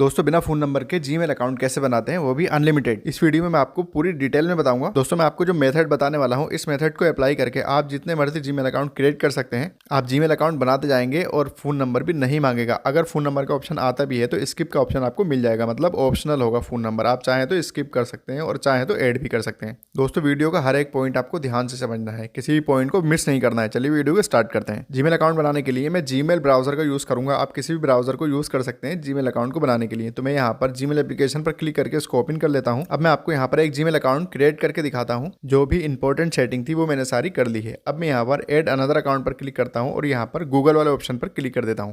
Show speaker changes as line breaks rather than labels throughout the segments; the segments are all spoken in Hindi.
दोस्तों बिना फोन नंबर के जीमेल अकाउंट कैसे बनाते हैं, वो भी अनलिमिटेड। इस वीडियो में मैं आपको पूरी डिटेल में बताऊंगा। दोस्तों मैं आपको जो मेथड बताने वाला हूं, इस मेथड को अप्लाई करके आप जितने मर्जी जीमेल अकाउंट क्रिएट कर सकते हैं। आप जीमेल अकाउंट बनाते जाएंगे और फोन नंबर भी नहीं मांगेगा। अगर फोन नंबर का ऑप्शन आता भी है तो स्किप का ऑप्शन आपको मिल जाएगा, मतलब ऑप्शनल होगा फोन नंबर। आप चाहें तो स्किप कर सकते हैं और चाहें तो ऐड भी कर सकते हैं। दोस्तों वीडियो का हर एक पॉइंट आपको ध्यान से समझना है, किसी भी पॉइंट को मिस नहीं करना है। चलिए वीडियो को स्टार्ट करते हैं। जीमेल अकाउंट बनाने के लिए मैं जीमेल ब्राउजर का यूज करूंगा। आप किसी भी ब्राउजर को यूज कर सकते हैं जीमेल अकाउंट को बनाने के लिए। तो मैं यहाँ पर जीमेल एप्लीकेशन पर क्लिक करके इसको ओपन कर लेता हूं। अब मैं आपको यहाँ पर एक जीमेल अकाउंट क्रिएट करके दिखाता हूं। जो भी इंपॉर्टेंट सेटिंग थी वो मैंने सारी कर ली है। अब मैं यहाँ पर ऐड अनदर अकाउंट पर क्लिक करता हूं और यहाँ पर गूगल वाले ऑप्शन पर क्लिक कर देता हूं।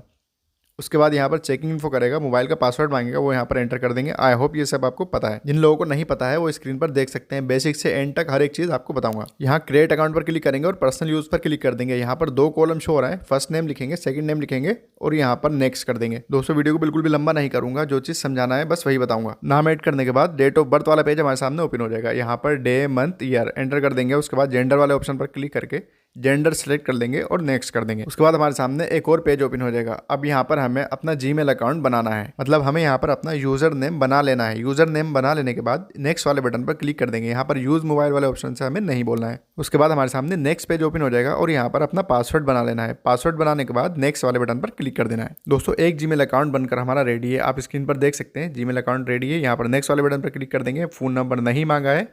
उसके बाद यहाँ पर चेकिंग इन्फो करेगा, मोबाइल का पासवर्ड मांगेगा, वो यहाँ पर एंटर कर देंगे। आई होप ये सब आपको पता है। जिन लोगों को नहीं पता है वो स्क्रीन पर देख सकते हैं। बेसिक से एंड तक हर एक चीज़ आपको बताऊंगा। यहाँ क्रिएट अकाउंट पर क्लिक करेंगे और पर्सनल यूज पर क्लिक कर देंगे। यहाँ पर 2 कॉलम शो हो रहा है, फर्स्ट नेम लिखेंगे, सेकंड नेम लिखेंगे और यहाँ पर नेक्स्ट कर देंगे। दोस्तों वीडियो को बिल्कुल भी लंबा नहीं करूंगा, जो चीज़ समझाना है बस वही बताऊंगा। नाम ऐड करने के बाद डेट ऑफ बर्थ वाला पेज हमारे सामने ओपन हो जाएगा। यहाँ per day, month, year enter कर देंगे। उसके बाद जेंडर वाले ऑप्शन पर क्लिक करके जेंडर सेलेक्ट कर देंगे और नेक्स्ट कर देंगे। उसके बाद हमारे सामने एक और पेज ओपन हो जाएगा। अब यहाँ पर हमें अपना जीमेल अकाउंट बनाना है, मतलब हमें यहाँ पर अपना यूजर नेम बना लेना है। यूजर नेम बना लेने के बाद नेक्स्ट वाले बटन पर क्लिक कर देंगे। यहाँ पर यूज मोबाइल वाले ऑप्शन से हमें नहीं बोलना है। उसके बाद हमारे सामने नेक्स्ट पेज ओपन हो जाएगा और यहाँ पर अपना पासवर्ड बना लेना है। पासवर्ड बनाने के बाद नेक्स्ट वाले बटन पर क्लिक कर देना है। दोस्तों एक जीमेल अकाउंट बनकर हमारा रेडी है। आप स्क्रीन पर देख सकते हैं जीमेल अकाउंट रेडी है। यहाँ पर नेक्स्ट वाले बटन पर क्लिक कर देंगे। फोन नंबर नहीं मांगा है।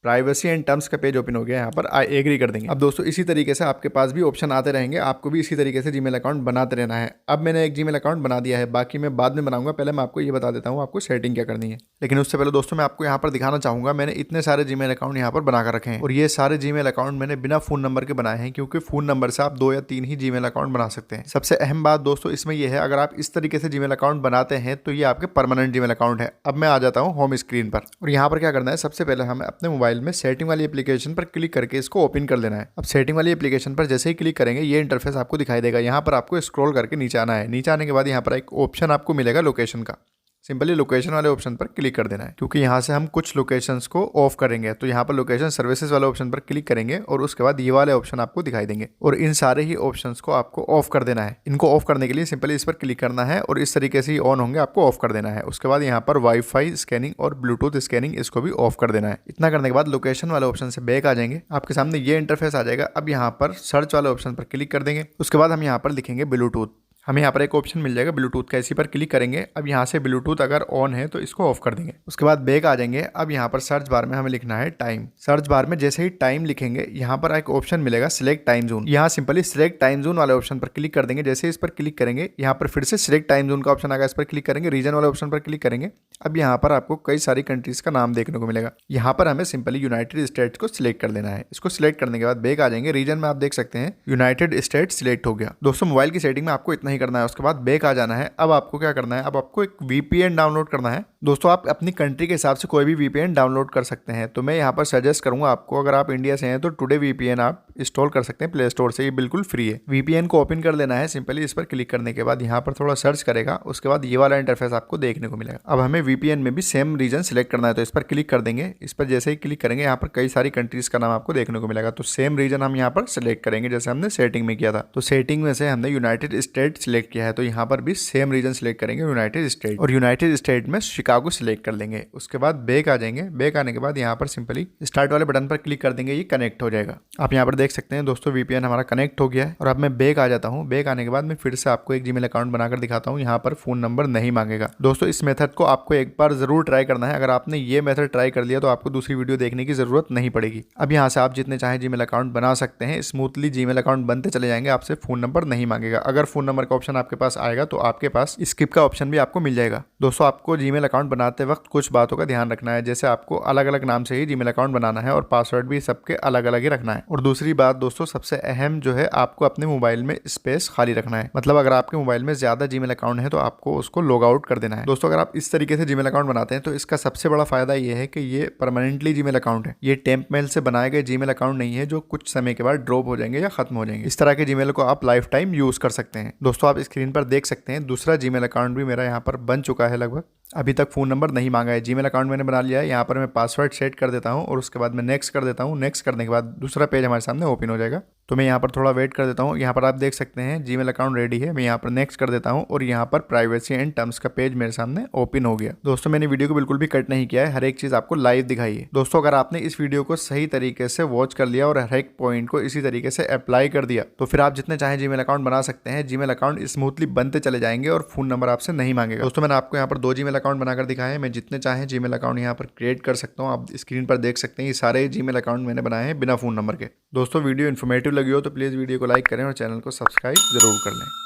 प्राइवेसी एंड टर्म्स का पेज ओपन हो गया। यहाँ पर आई एग्री कर देंगे। अब दोस्तों इसी तरीके से आपके पास भी ऑप्शन आते रहेंगे। आपको भी इसी तरीके से जीमेल अकाउंट बनाते रहना है। अब मैंने एक जीमेल अकाउंट बना दिया है, बाकी मैं बाद में बनाऊंगा। पहले मैं आपको ये बता देता हूँ आपको सेटिंग क्या करनी है। लेकिन उससे पहले दोस्तों मैं आपको यहाँ पर दिखाना चाहूंगा, मैंने इतने सारे जीमेल अकाउंट यहाँ पर बनाकर रखे हैं और ये सारे जीमेल अकाउंट मैंने बिना फोन नंबर के बनाए हैं, क्योंकि फोन नंबर से आप 2 या 3 ही जीमेल अकाउंट बना सकते हैं। सबसे अहम बात दोस्तों इसमें यह है, अगर आप इस तरीके से जीमेल अकाउंट बनाते हैं तो ये आपके परमानेंट जीमेल अकाउंट है। अब मैं आ जाता हूँ होम स्क्रीन पर और यहाँ पर क्या करना है, सबसे पहले हमें अपने मोबाइल में सेटिंग वाली एप्लीकेशन पर क्लिक करके इसको ओपन कर लेना है। अब सेटिंग वाली एप्लीकेशन पर जैसे ही क्लिक करेंगे ये इंटरफेस आपको दिखाई देगा। यहाँ पर आपको स्क्रॉल करके नीचे आना है। नीचे आने के बाद यहाँ पर एक ऑप्शन आपको मिलेगा लोकेशन का। सिंपली लोकेशन वाले ऑप्शन पर क्लिक कर देना है, क्योंकि यहाँ से हम कुछ लोकेशंस को ऑफ करेंगे। तो यहाँ पर लोकेशन सर्विसेज वाले ऑप्शन पर क्लिक करेंगे और उसके बाद ये वाले ऑप्शन आपको दिखाई देंगे और इन सारे ही ऑप्शंस को आपको ऑफ कर देना है। इनको ऑफ करने के लिए सिंपली इस पर क्लिक करना है और इस तरीके से ही ऑन होंगे, आपको ऑफ कर देना है। उसके बाद यहाँ पर वाईफाई स्कैनिंग और ब्लूटूथ स्कैनिंग इसको भी ऑफ कर देना है। इतना करने के बाद लोकेशन वाले ऑप्शन से बैक आ जाएंगे। आपके सामने ये इंटरफेस आ जाएगा। अब यहाँ पर सर्च वाले ऑप्शन पर क्लिक कर देंगे। उसके बाद हम यहाँ पर लिखेंगे ब्लूटूथ। हमें यहाँ पर एक ऑप्शन मिल जाएगा ब्लूटूथ का, इसी पर क्लिक करेंगे। अब यहाँ से ब्लूटूथ अगर ऑन है तो इसको ऑफ कर देंगे। उसके बाद बैक आ जाएंगे। अब यहाँ पर सर्च बार में हमें लिखना है टाइम। सर्च बार में जैसे ही टाइम लिखेंगे यहाँ पर एक ऑप्शन मिलेगा सिलेक्ट टाइम जोन। यहाँ सिंपली सिलेक्ट टाइम जोन वाले ऑप्शन पर क्लिक कर देंगे। जैसे इस पर क्लिक करेंगे यहाँ पर फिर से सिलेक्ट टाइम जोन का ऑप्शन आएगा, इस पर क्लिक करेंगे। रीजन वाले ऑप्शन पर क्लिक करेंगे। अब यहाँ पर आपको कई सारी कंट्रीज का नाम देखने को मिलेगा। यहाँ पर हमें सिंपली यूनाइटेड स्टेट्स को सिलेक्ट कर देना है। इसको सिलेक्ट करने के बाद बैक आ जाएंगे। रीजन में आप देख सकते हैं यूनाइटेड स्टेट्स सिलेक्ट हो गया। दोस्तों मोबाइल की सेटिंग में आपको इतना ही करना है। उसके बाद बैक आ जाना है। अब आपको क्या करना है, अब आपको एक वीपीएन डाउनलोड करना है। दोस्तों आप अपनी कंट्री के हिसाब से कोई भी वीपीएन डाउनलोड कर सकते हैं। तो मैं यहाँ पर सजेस्ट करूंगा आपको, अगर आप इंडिया से हैं तो टुडे वीपीएन आप इंस्टॉल कर सकते हैं प्ले स्टोर से, ये बिल्कुल फ्री है। वीपीएन को ओपन कर लेना है। सिंपली इस पर क्लिक करने के बाद यहाँ पर थोड़ा सर्च करेगा। उसके बाद ये वाला इंटरफेस आपको देखने को मिलेगा। अब हमें वीपीएन में भी सेम रीजन सिलेक्ट करना है, तो इस पर क्लिक कर देंगे। इस पर जैसे ही क्लिक करेंगे यहाँ पर कई सारी कंट्रीज का नाम आपको देखने को मिलेगा। तो सेम रीजन हम यहाँ पर सिलेक्ट करेंगे जैसे हमने सेटिंग में किया था। तो सेटिंग में से हमने यूनाइटेड स्टेट सिलेक्ट किया है, तो यहाँ पर भी सेम रीजन सिलेक्ट करेंगे यूनाइटेड स्टेट, और यूनाइटेड स्टेट में शिकागो सिलेक्ट कर लेंगे। उसके बाद बैक आ जाएंगे। बैक आने के बाद यहाँ पर सिंपली स्टार्ट वाले बटन पर क्लिक कर देंगे, ये कनेक्ट हो जाएगा। आप यहाँ पर देख सकते हैं दोस्तों वीपीएन हमारा कनेक्ट हो गया है। और अब मैं बैक आ जाता हूँ। बैक आने के बाद मैं फिर से आपको एक जीमेल अकाउंट बनाकर दिखाता हूँ। यहाँ पर फोन नंबर नहीं मांगेगा। दोस्तों इस मेथड को आपको एक बार जरूर ट्राई करना है। अगर आपने ये मेथड ट्राई कर लिया तो आपको दूसरी वीडियो देखने की जरूरत नहीं पड़ेगी। अब यहाँ से आप जितने चाहे जीमेल अकाउंट बना सकते हैं। स्मूथली जीमेल अकाउंट बनते चले जाएंगे, आपसे फोन नंबर नहीं मांगेगा। अगर फोन नंबर का ऑप्शन आपके पास आएगा तो आपके पास स्किप का ऑप्शन भी आपको मिल जाएगा। दोस्तों आपको जीमेल अकाउंट बनाते वक्त कुछ बातों का ध्यान रखना है, जैसे आपको अलग अलग नाम से ही जीमेल अकाउंट बनाना है और पासवर्ड भी सबके अलग अलग ही रखना है। और दूसरी बात दोस्तों सबसे अहम जो है, आपको अपने मोबाइल में स्पेस खाली रखना है। मतलब अगर आपके मोबाइल में ज्यादा जीमेल अकाउंट है तो आपको उसको लॉग आउट कर देना है। दोस्तों अगर आप इस तरीके से जीमेल अकाउंट बनाते हैं तो इसका सबसे बड़ा फायदा ये है कि ये परमानेंटली जीमेल अकाउंट है। ये टेम्प मेल से बनाए गए जीमेल अकाउंट नहीं है जो कुछ समय के बाद ड्रॉप हो जाएंगे या खत्म हो जाएंगे। इस तरह के जीमेल को आप लाइफ टाइम यूज कर सकते हैं। दोस्तों आप स्क्रीन पर देख सकते हैं दूसरा जीमेल अकाउंट भी मेरा यहाँ पर बन चुका है लगभग। अभी तक फ़ोन नंबर नहीं मांगा है। जीमेल अकाउंट मैंने बना लिया है। यहाँ पर मैं पासवर्ड सेट कर देता हूँ और उसके बाद मैं नेक्स्ट कर देता हूँ। नेक्स्ट करने के बाद दूसरा पेज हमारे सामने ओपन हो जाएगा। तो मैं यहाँ पर थोड़ा वेट कर देता हूँ। यहाँ पर आप देख सकते हैं जीमेल अकाउंट रेडी है। मैं यहाँ पर नेक्स्ट कर देता हूँ और यहाँ पर प्राइवेसी एंड टर्म्स का पेज मेरे सामने ओपन हो गया। दोस्तों मैंने वीडियो को बिल्कुल भी कट नहीं किया है, हर एक चीज़ आपको लाइव दिखाई है। दोस्तों अगर आपने इस वीडियो को सही तरीके से वॉच कर लिया और हर एक पॉइंट को इसी तरीके से अप्लाई कर दिया तो फिर आप जितने चाहे जीमेल अकाउंट बना सकते हैं। जीमेल अकाउंट स्मूथली बनते चले जाएंगे और फोन नंबर आपसे नहीं मांगेगा। दोस्तों मैंने आपको यहाँ पर 2 जीमेल अकाउंट बनाकर दिखाए हैं। मैं जितने चाहे जीमेल अकाउंट यहाँ पर क्रिएट कर सकता हूँ। आप स्क्रीन पर देख सकते हैं ये सारे जीमेल अकाउंट मैंने बनाए हैं बिना फोन नंबर के। दोस्तों वीडियो इन्फॉर्मेटिव लगी हो तो प्लीज़ वीडियो को लाइक करें और चैनल को सब्सक्राइब जरूर कर लें।